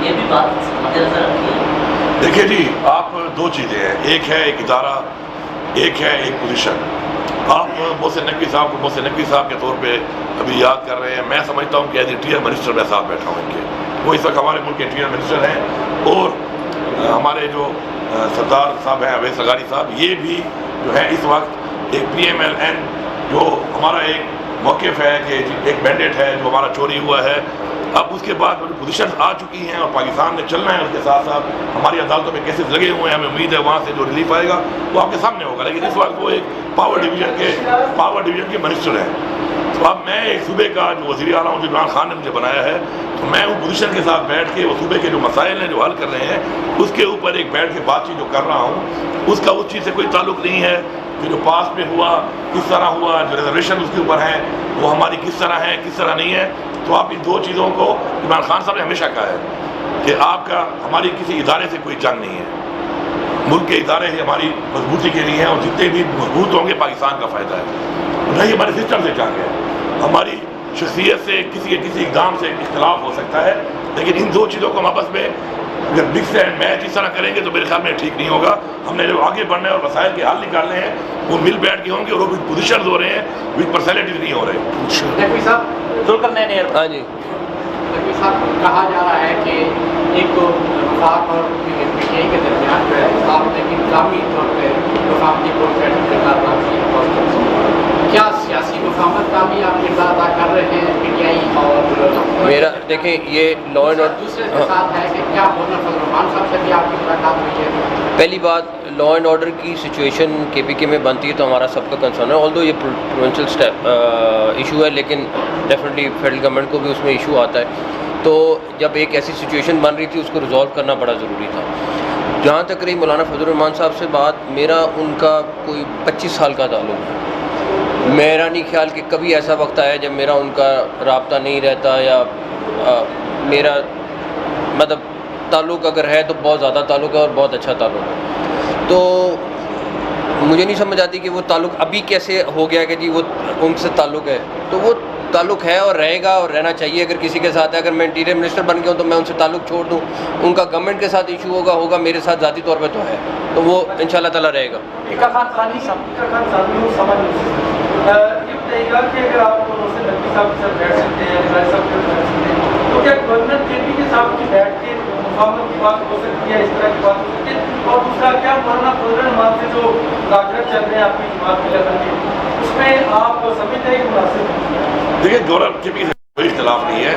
یہ بھی بات مد نظر رکھی ہے؟ دیکھیے جی، آپ دو چیزیں ہیں، ایک ہے ایک ادارہ، ایک ہے ایک پوزیشن۔ آپ محسن نقوی صاحب کو محسن نقوی صاحب کے طور پہ ابھی یاد کر رہے ہیں، میں سمجھتا ہوں کہ ایز انٹیریئر منسٹر میں ساتھ بیٹھا ہوں ان کے، وہ اس وقت ہمارے ملک کے انٹیریئر منسٹر ہیں، اور ہمارے جو سردار صاحب ہیں اویس لغاری صاحب، یہ بھی جو ہے اس وقت ایک پی ایم ایل این جو ہمارا ایک موقف ہے کہ ایک مینڈیٹ ہے جو ہمارا چوری ہوا ہے، اب اس کے بعد پوزیشنز آ چکی ہیں اور پاکستان نے چلنا ہے، اس کے ساتھ ساتھ ہماری عدالتوں میں کیسز لگے ہوئے ہیں، ہمیں امید ہے وہاں سے جو ریلیف آئے گا وہ آپ کے سامنے ہوگا، لیکن اس وقت وہ ایک پاور ڈویژن کے منسٹر ہیں۔ تو اب میں ایک صوبے کا جو وزیر اعلیٰ ہوں، جو عمران خان نے مجھے بنایا ہے، تو میں اس پوزیشن کے ساتھ بیٹھ کے وہ صوبے کے جو مسائل ہیں جو حل کر رہے ہیں اس کے اوپر ایک بیٹھ کے بات چیت جو کر رہا ہوں، اس کا اس چیز سے کوئی تعلق نہیں ہے کہ جو پاس میں ہوا کس طرح ہوا، جو ریزرویشن اس کے اوپر ہیں وہ ہماری کس طرح ہے کس طرح نہیں ہے۔ تو آپ ان دو چیزوں کو، عمران خان صاحب نے ہمیشہ کہا ہے کہ آپ کا ہماری کسی ادارے سے کوئی جنگ نہیں ہے، ملک کے ادارے ہی ہماری مضبوطی کے لیے ہیں، اور جتنے بھی مضبوط ہوں گے پاکستان کا فائدہ ہے، نہ ہی ہمارے سسٹم سے جنگ ہے۔ ہماری شخصیت سے کسی اقدام سے اختلاف ہو سکتا ہے، لیکن ان دو چیزوں کو ہم آپس میں اگر مکس اینڈ میچ اس طرح کریں گے تو میرے خیال میں ٹھیک نہیں ہوگا۔ ہم نے جو آگے بڑھنا ہے اور مسائل کے حل نکالنے ہیں وہ مل بیٹھ کے ہوں گے، اور وہ پوزیشنز ہو رہے ہیں، وچ پرسنالٹیز نہیں ہو رہے۔ نقوی صاحب ذوالقرنین، ہاں جی، نقوی صاحب کہا جا رہا ہے کہ ایک تو وفاق اور پی ٹی آئی کے درمیان جو ہے آپ نے انتظامی طور پہ وفاقی پروسیس کے ساتھ کیا سیاسی مفاہمت کا بھی آپ کردار ادا کر رہے ہیں پی ٹی آئی اور میرا دیکھیں یہ لا اینڈ دوسرے کے ساتھ ہے کہ کیا ہونا فضل الرحمان صاحب سے بھی آپ کی ملاقات ہوئی ہے؟ پہلی بات لا اینڈ آرڈر کی سچویشن کے پی کے میں بنتی ہے تو ہمارا سب کا کنسرن ہے، آلدو یہ پروونشل ایشو ہے، لیکن ڈیفینیٹلی فیڈرل گورنمنٹ کو بھی اس میں ایشو آتا ہے۔ تو جب ایک ایسی سچویشن بن رہی تھی اس کو ریزالو کرنا بڑا ضروری تھا۔ جہاں تک رہی مولانا فضل الرحمان صاحب سے بات، میرا ان کا کوئی 25 سال کا تعلق ہے۔ میرا نہیں خیال کہ کبھی ایسا وقت آیا جب میرا ان کا رابطہ نہیں رہتا، یا میرا مطلب تعلق اگر ہے تو بہت زیادہ تعلق ہے اور بہت اچھا تعلق ہے۔ تو مجھے نہیں سمجھ آتی کہ وہ تعلق ابھی کیسے ہو گیا کہ جی وہ ان سے تعلق ہے، تو وہ تعلق ہے اور رہے گا اور رہنا چاہیے اگر کسی کے ساتھ ہے۔ اگر میں انٹیریئر منسٹر بن گیا ہوں تو میں ان سے تعلق چھوڑ دوں، ان کا گورنمنٹ کے ساتھ ایشو ہوگا، میرے ساتھ ذاتی طور پہ تو ہے، تو وہ انشاءاللہ تعالیٰ رہے گا۔ اکا خان ثانی صاحب یہ بتائیے گا کہ اگر آپ محسن نقوی صاحب کے ساتھ بیٹھ سکتے ہیں، لغاری صاحب کے ساتھ بیٹھ سکتے ہیں، تو کیا گورنر کے پی کے صاحب کی بیٹھ کے مفاہمت کی بات ہو سکتی ہے، اس طرح کی بات ہو سکتی ہے؟ اور دوسرا کیا مولانا فضل الرحمان سے جو مذاکرات چل رہے ہیں آپ کی جماعت کے لیول کے، اس میں آپ سمجھتے ہیں کہ مناسب ہے؟ دیکھیے گورنر کے پی سے کوئی اختلاف نہیں ہے،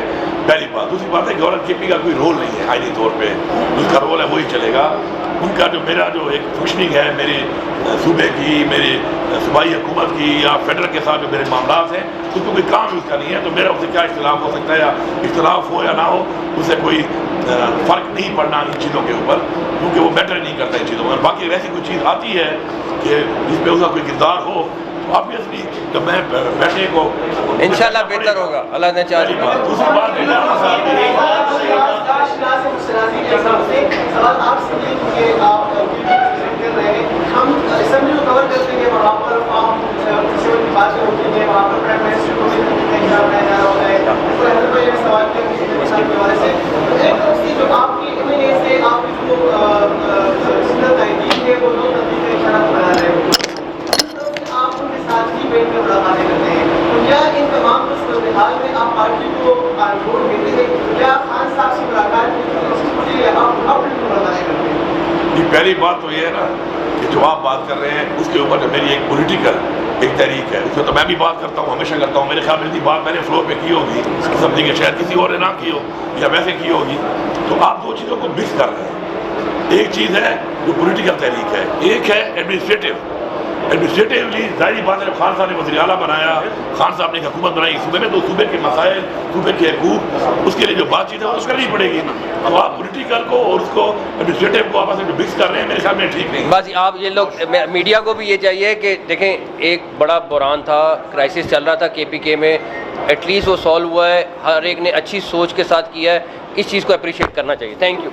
پہلی بات۔ دوسری بات ہے گورنر کے پی کا کوئی رول نہیں ہے آئینی طور پہ، اس کا رول ہے وہی چلے گا۔ ان کا جو میرا جو ایک فنکشننگ ہے میرے صوبے کی، میرے صوبائی حکومت کی یا فیڈرل کے ساتھ جو میرے معاملات ہیں، اس کو کوئی کام اس کا نہیں ہے، تو میرا اس سے کیا اختلاف ہو سکتا ہے، یا اختلاف ہو یا نہ ہو اس سے کوئی فرق نہیں پڑنا ان چیزوں کے اوپر، کیونکہ وہ میٹر نہیں کرتا ان چیزوں میں۔ باقی اگر ایسی کوئی چیز آتی ہے کہ جس پہ اس کا کوئی کردار ہو تو آبویسلی جب میں بیٹھنے کو انشاءاللہ بہتر ہوگا، اللہ نے چاہا۔ دوسری بات سوال آپ سے یہ کہ آپ کر رہے ہیں، ہم اسمبلی کو کور کرتے ہیں، وہاں پر عام کی باتیں ہوتی ہیں، وہاں پر پرائم منسٹر کو بھی بنایا جا رہا ہوتا ہے۔ حضرت بھائی نے سوال کیا کے حوالے سے، ایک طرف سے جو آپ کی ایم این اے سے آپ کی جو سنت تحقیق ہے وہ دو تبدیل کا اشارہ بنا رہے ہیں، آپ ان کے ساتھ ہی بیٹھ کر ملاقاتیں کرتے ہیں، تو کیا ان تمام صورتحال میں آپ پارٹی کو ووٹ دیتے ہیں؟ کیا خان صاحب سے ملاقات کی آپ ملاقاتیں کرتے ہیں؟ جی، پہلی بات تو یہ ہے نا کہ جو آپ بات کر رہے ہیں اس کے اوپر جو میری ایک پولیٹیکل ایک تحریک ہے، اس میں تو میں بھی بات کرتا ہوں، ہمیشہ کرتا ہوں۔ میرے خیال میں بات میں نے فلور پہ کی ہوگی، سمجھیں کہ شاید کسی اور نے نہ کی ہو یا ویسے کی ہوگی، تو آپ دو چیزوں کو مکس کر رہے ہیں۔ ایک چیز ہے جو پولیٹیکل تحریک ہے، ایک ہے ایڈمنسٹریٹیولی ظاہری بات ہے۔ خان صاحب نے وزیر اعلیٰ بنایا، خان صاحب نے ایک حکومت بنائی صوبے میں، تو صوبے کے مسائل، صوبے کے حقوق، اس کے لیے جو بات چیت ہے وہ کرنی پڑے گی۔ اب آپ پولیٹیکل کو اور اس کو ایڈمنسٹریٹو کو آپس میں جو مکس کر رہے ہیں میرے خیال میں ٹھیک نہیں۔ بس آپ یہ لوگ میڈیا کو بھی یہ چاہیے کہ دیکھیں ایک بڑا بحران تھا، کرائسس چل رہا تھا کے پی کے میں، ایٹ لیسٹ وہ سالو ہوا ہے، ہر ایک نے اچھی سوچ کے ساتھ کیا ہے، اس چیز کو اپریشیٹ کرنا چاہیے۔ Thank you.